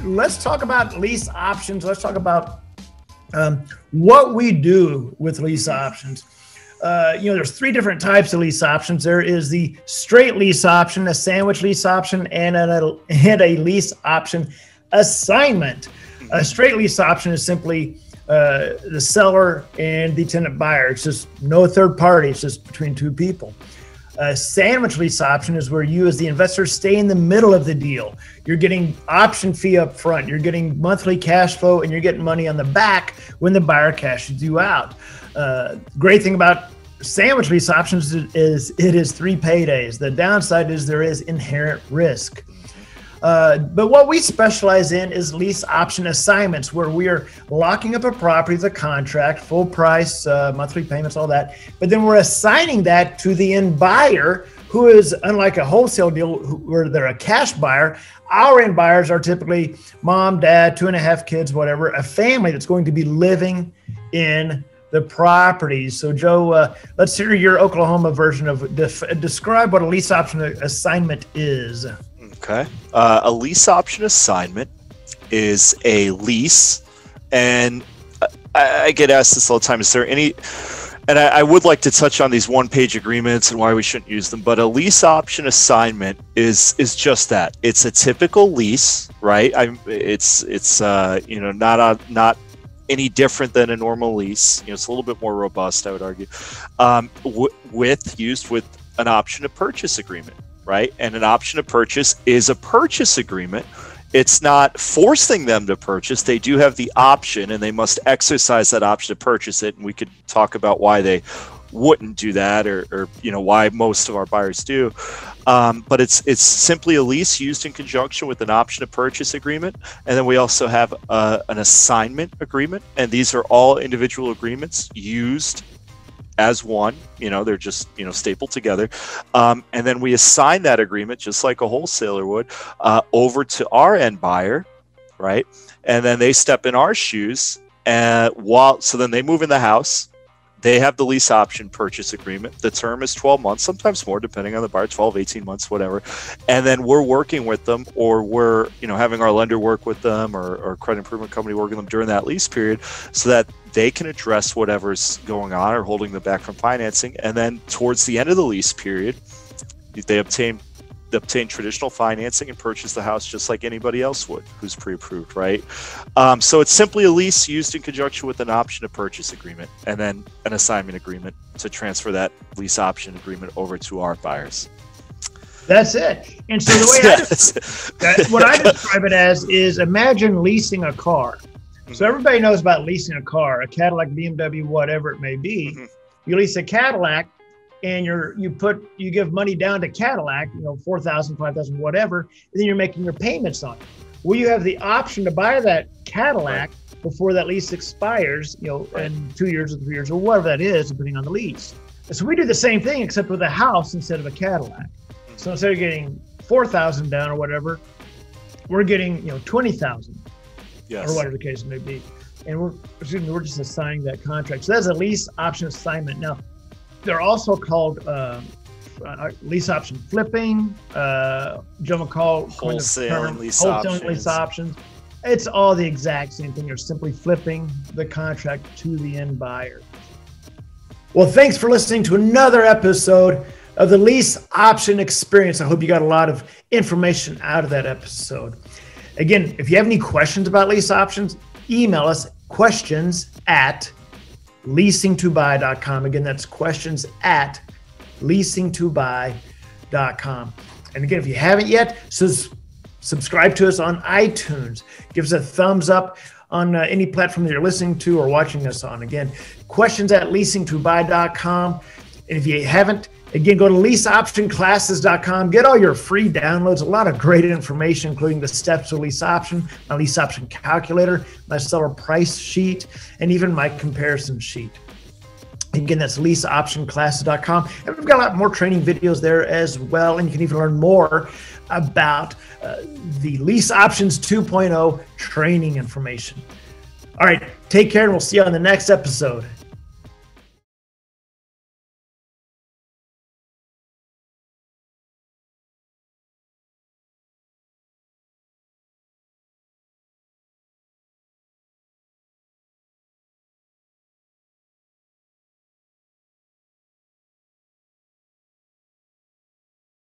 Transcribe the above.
let's talk about lease options. Let's talk about what we do with lease options. There's three different types of lease options. There is the straight lease option, a sandwich lease option, and a lease option assignment. A straight lease option is simply the seller and the tenant buyer. It's just no third party. It's just between two people. A sandwich lease option is where you as the investor stay in the middle of the deal. You're getting option fee up front. You're getting monthly cash flow, and you're getting money on the back when the buyer cashes you out. Great thing about sandwich lease options is it is 3 paydays. The downside is there is inherent risk. But what we specialize in is lease option assignments, where we are locking up a property with a contract, full price, monthly payments, all that. But then we're assigning that to the end buyer, who is, unlike a wholesale deal where they're a cash buyer. Our end buyers are typically mom, dad, 2.5 kids, whatever, a family that's going to be living in the properties. So Joe, let's hear your Oklahoma version of describe what a lease option assignment is. Okay. A lease option assignment is a lease, and I get asked this all the time, is there any, and I would like to touch on these one-page agreements and why we shouldn't use them, but a lease option assignment is just that. It's a typical lease, right? It's not any different than a normal lease. It's a little bit more robust, I would argue, used with an option to purchase agreement. Right? And an option to purchase is a purchase agreement. It's not forcing them to purchase. They do have the option, and they must exercise that option to purchase it. And we could talk about why they wouldn't do that, or why most of our buyers do. But it's simply a lease used in conjunction with an option to purchase agreement. And then we also have an assignment agreement. And these are all individual agreements used as one. They're just stapled together, and then we assign that agreement, just like a wholesaler would, over to our end buyer, right? And then they step in our shoes, and so then they move in the house. They have the lease option purchase agreement. The term is 12 months, sometimes more, depending on the buyer, 12, 18 months, whatever. And then we're working with them, or we're having our lender work with them, or credit improvement company working with them during that lease period, so that they can address whatever's going on or holding them back from financing. And then towards the end of the lease period, they obtain traditional financing and purchase the house just like anybody else would who's pre-approved, right? So it's simply a lease used in conjunction with an option to purchase agreement, and then an assignment agreement to transfer that lease option agreement over to our buyers. That's it. And so the way what I describe it as is, imagine leasing a car. So everybody knows about leasing a car, a Cadillac, BMW, whatever it may be. Mm-hmm. You lease a Cadillac, and you give money down to Cadillac, $4,000, $5,000, whatever, and then you're making your payments on it. Well, you have the option to buy that Cadillac before that lease expires, in 2 years or 3 years or whatever that is, depending on the lease. And so we do the same thing, except with a house instead of a Cadillac. So instead of getting $4,000 down or whatever, we're getting $20,000. Yes. Or whatever the case may be. And we're just assigning that contract. So that's a lease option assignment. Now, they're also called lease option flipping, Joe McCall, wholesale lease options. It's all the exact same thing. You're simply flipping the contract to the end buyer. Well, thanks for listening to another episode of the Lease Option Experience. I hope you got a lot of information out of that episode. Again, if you have any questions about lease options, email us questions@leasingtobuy.com. Again, that's questions@leasingtobuy.com. And again, if you haven't yet, subscribe to us on iTunes. Give us a thumbs up on any platform that you're listening to or watching us on. Again, questions@leasingtobuy.com. And if you haven't, again, go to leaseoptionclasses.com. Get all your free downloads, a lot of great information, including the steps of lease option, my lease option calculator, my seller price sheet, and even my comparison sheet. Again, that's leaseoptionclasses.com. And we've got a lot more training videos there as well. And you can even learn more about the Lease Options 2.0 training information. All right, take care, and we'll see you on the next episode.